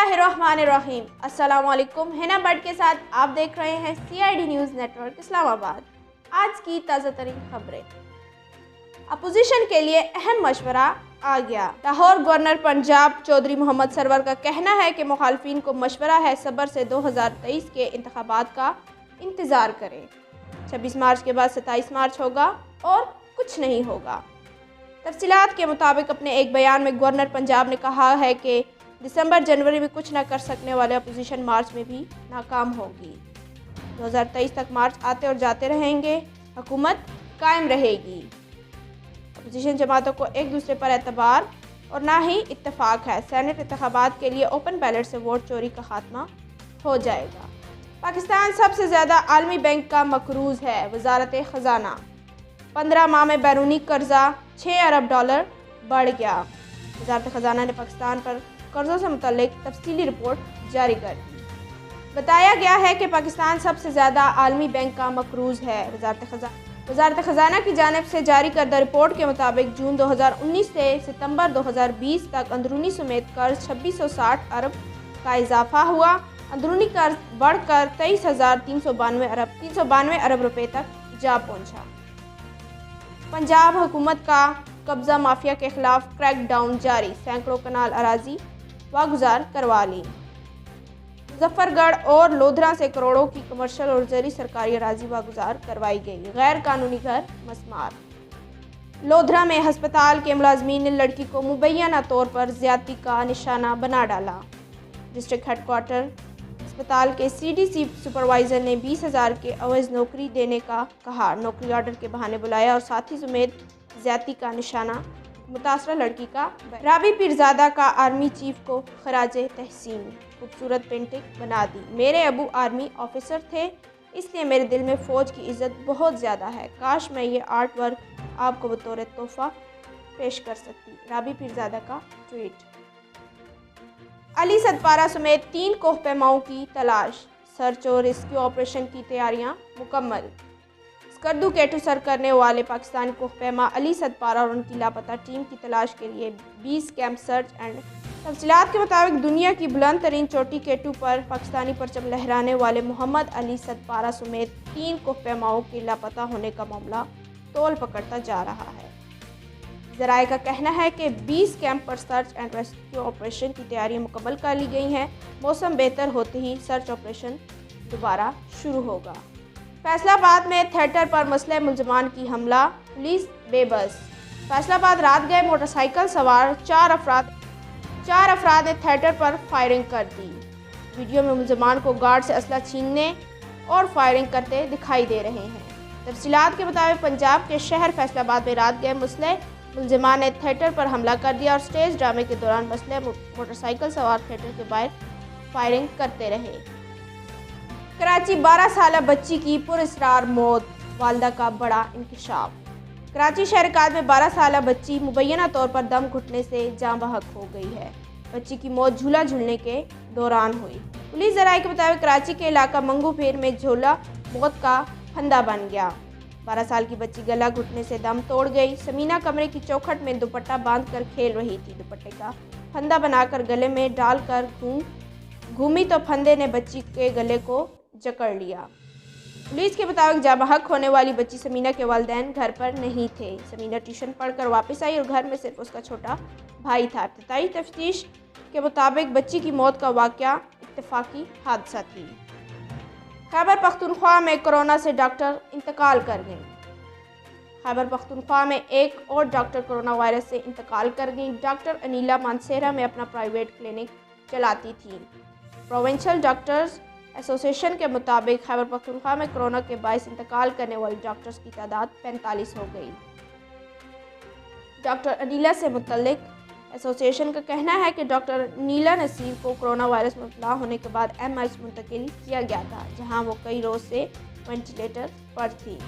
बिस्मिल्लाहिर्रहमानिर्रहीम। अस्सलामुअलैकुम। हिना बट के साथ आप देख रहे हैं CID न्यूज़ नेटवर्क इस्लामाबाद। आज की ताज़ा तरीन खबरें। अपोजिशन के लिए अहम मशवरा आ गया। लाहौर गवर्नर पंजाब चौधरी मोहम्मद सरवर का कहना है कि मुखालफिन को मशवरा है सब्र से 2023 के इंतखाबात का इंतज़ार करें। 26 मार्च के बाद 27 मार्च होगा और कुछ नहीं होगा। तफसीलात के मुताबिक अपने एक बयान में गवर्नर पंजाब ने कहा है कि दिसंबर जनवरी में कुछ न कर सकने वाले अपोजिशन मार्च में भी नाकाम होगी। 2023 तक मार्च आते और जाते रहेंगे, हुकूमत कायम रहेगी। अपोजिशन जमातों को एक दूसरे पर एतबार और ना ही इत्तेफाक है। सेनेट इंतखाबात के लिए ओपन बैलेट से वोट चोरी का खात्मा हो जाएगा। पाकिस्तान सबसे ज़्यादा आलमी बैंक का मकरूज़ है। वजारत ख़जाना 15 माह में बैरूनी कर्जा $6 अरब बढ़ गया। वजारत ख़जाना ने पाकिस्तान पर कर्ज़ों से मुतल्लिक तफसीली रिपोर्ट जारी कर दी। बताया गया है कि पाकिस्तान सबसे ज़्यादा आलमी बैंक का मकरूज़ है। वजारत ख़जाना की जानिब से जारी करदा रिपोर्ट के मुताबिक जून 2019 से सितंबर 2020 तक अंदरूनी समेत कर्ज 2660 अरब का इजाफा हुआ। अंदरूनी कर्ज बढ़कर 23,392 अरब रुपये तक जा पहुँचा। पंजाब हुकूमत का कब्ज़ा माफिया के खिलाफ क्रैकडाउन जारी। सैकड़ों कनाल अराजी वागुजार करवा ली। मुजफ्फरगढ़ और लोधरा से करोड़ों की कमर्शियल और जरी सरकारी अराजी वागुजार करवाई गई। गैर कानूनी घर मस्मार। लोधरा में हस्पताल के मुलाजमीन ने लड़की को मुबैना तौर पर ज्यादती का निशाना बना डाला। डिस्ट्रिक्ट हेडक्वार्टर अस्पताल के CDC सुपरवाइज़र ने 20,000 के अवज़ नौकरी देने का कहा। नौकरी ऑर्डर के बहाने बुलाया और साथी समेत ज्यादती का निशाना मुतासरा लड़की का। राबी पीरजादा का आर्मी चीफ को खराजे तहसीन। खूबसूरत पेंटिंग बना दी। मेरे अबू आर्मी ऑफिसर थे, इसलिए मेरे दिल में फ़ौज की इज़्ज़त बहुत ज़्यादा है। काश मैं ये आर्ट वर्क आपको बतौर तोहफ़ा पेश कर सकती। राबी पीरजादा का ट्वीट। अली सदपारा समेत 3 कोहपैमाओं की तलाश। सर्च और रेस्क्यू ऑपरेशन की तैयारियां मुकम्मल। स्कर्दू केटू सर करने वाले पाकिस्तानी कोहपैमा अली सदपारा और उनकी लापता टीम की तलाश के लिए 20 कैंप सर्च एंड। तफसीलात के मुताबिक दुनिया की बुलंद तरीन चोटी केटू पर पाकिस्तानी परचम लहराने वाले मोहम्मद अली सदपारा समेत 3 कोहपैमाओं के लापता होने का मामला तौल पकड़ता जा रहा है। ज़राए का कहना है कि 20 कैंप पर सर्च एंड रेस्क्यू ऑपरेशन की तैयारियां मुकम्मल कर ली गई हैं। मौसम बेहतर होते ही सर्च ऑपरेशन दोबारा शुरू होगा। फैसलाबाद में थिएटर पर मुस्लिम मुलजमान की हमला, पुलिस बेबस। फैसलाबाद रात गए मोटरसाइकिल सवार 4 अफराद ने थिएटर पर फायरिंग कर दी। वीडियो में मुलजमान को गार्ड से असला छीनने और फायरिंग करते दिखाई दे रहे हैं। तफसीलात के मुताबिक पंजाब के शहर फैसलाबाद में रात गए मुस्लिम मुलजमान ने थिएटर पर हमला कर दिया और स्टेज ड्रामे के दौरान मुस्लिम मोटरसाइकिल सवार थिएटर के बाहर फायरिंग करते रहे। कराची 12 साल बच्ची की पुरअसरार मौत, वालदा का बड़ा इंकशाफ। कराची शहरकाद में 12 साल बच्ची मुबैना तौर पर दम घुटने से जाँ बहक हो गई है। बच्ची की मौत झूला झूलने के दौरान हुई। पुलिस ज़राए के मुताबिक कराची के इलाका मंगू फेर में झूला मौत का फंदा बन गया। 12 साल की बच्ची गला घुटने से दम तोड़ गई। समीना कमरे की चौखट में दुपट्टा बांधकर खेल रही थी। दुपट्टे का फंदा बनाकर गले में डालकर घूमी तो फंदे ने बच्ची के गले को जकड़ लिया। पुलिस के मुताबिक जाँ बहक होने वाली बच्ची समीना के वालिदैन घर पर नहीं थे। समीना ट्यूशन पढ़कर वापस आई और घर में सिर्फ उसका छोटा भाई था। इब्तदाई तफ्तीश के मुताबिक बच्ची की मौत का वाक़या इत्तेफाकी हादसा थी। खैबर पख्तूनख्वा में कोरोना से डॉक्टर इंतकाल कर गई। खैबर पख्तूनख्वा में एक और डॉक्टर कोरोना वायरस से इंतकाल कर गई। डॉक्टर अनीला मानसेरा में अपना प्राइवेट क्लिनिक चलाती थी। प्रोविंशियल डॉक्टर्स एसोसिएशन के मुताबिक खैबर पख्तूनख्वा में कोरोना के बायस इंतकाल करने वाली डॉक्टर्स की तादाद 45 हो गई। डॉक्टर अनीला से मुतल्लिक एसोसिएशन का कहना है कि डॉक्टर नीला नसीर को कोरोना वायरस में मुबतला होने के बाद MIH मुंतकिल किया गया था, जहां वो कई रोज से वेंटिलेटर पर थी।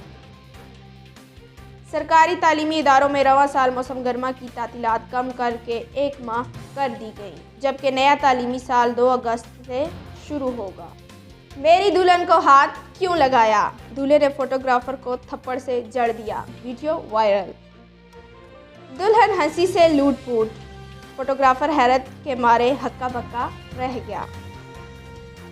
सरकारी तालीमी इदारों में रवां साल मौसम गर्मा की तातीलात कम करके 1 माह कर दी गई, जबकि नया तालीमी साल 2 अगस्त से शुरू होगा। मेरी दुल्हन को हाथ क्यों लगाया? दूल्हे ने फोटोग्राफर को थप्पड़ से जड़ दिया। Video viral. दुल्हन हंसी से लूट-फूट। फोटोग्राफर हैरत के मारे हक्का बक्का रह गया।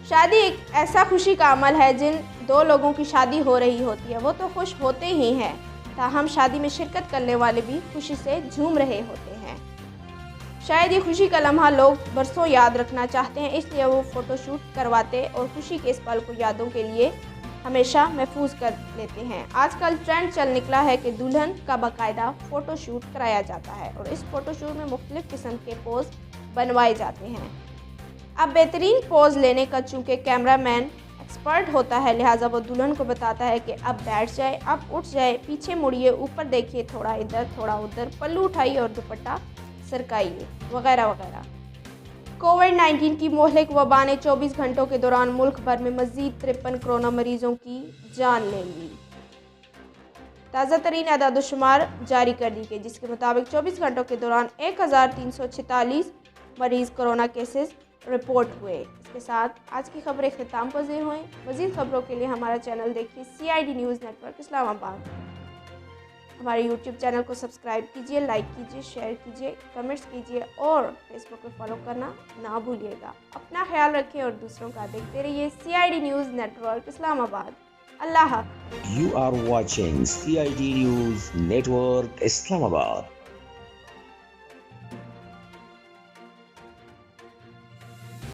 शादी एक ऐसा खुशी का अमल है, जिन दो लोगों की शादी हो रही होती है वो तो खुश होते ही हैं, ताहम शादी में शिरकत करने वाले भी खुशी से झूम रहे होते हैं। शायद ये खुशी का लम्हा लोग बरसों याद रखना चाहते हैं, इसलिए वो फ़ोटोशूट करवाते और खुशी के इस पल को यादों के लिए हमेशा महफूज कर लेते हैं। आजकल ट्रेंड चल निकला है कि दुल्हन का बाकायदा फ़ोटोशूट कराया जाता है और इस फ़ोटोशूट में मुख्तलिफ़ किस्म के पोज बनवाए जाते हैं। अब बेहतरीन पोज लेने का चूँकि कैमरामैन एक्सपर्ट होता है, लिहाजा वो दुल्हन को बताता है कि अब बैठ जाए, अब उठ जाए, पीछे मुड़िए, ऊपर देखिए, थोड़ा इधर थोड़ा उधर, पल्लू उठाइए और दुपट्टा सरकाइए, वगैरह वगैरह। कोविड-19 की मोहलिक वबा ने 24 घंटों के दौरान मुल्क भर में मज़ीद 53 कोरोना मरीजों की जान ले ली। ताज़ा तरीन अदाद-ओ-शुमार जारी कर दी गई, जिसके मुताबिक 24 घंटों के दौरान 1346 मरीज़ कोरोना केसेस रिपोर्ट हुए। इसके साथ आज की खबरें ख़िताम पज़ीर हुई। मज़ीद खबरों के लिए हमारा चैनल देखिए CID न्यूज़ नेटवर्क इस्लामाबाद। हमारे YouTube चैनल को सब्सक्राइब कीजिए, लाइक कीजिए, शेयर कीजिए, कमेंट्स कीजिए और फेसबुक पे फॉलो करना ना भूलिएगा। अपना ख्याल रखें और दूसरों का देखते रहिए CID न्यूज़ नेटवर्क इस्लामाबाद। अल्लाह हाफ़िज़। You are watching CID News Network Islamabad.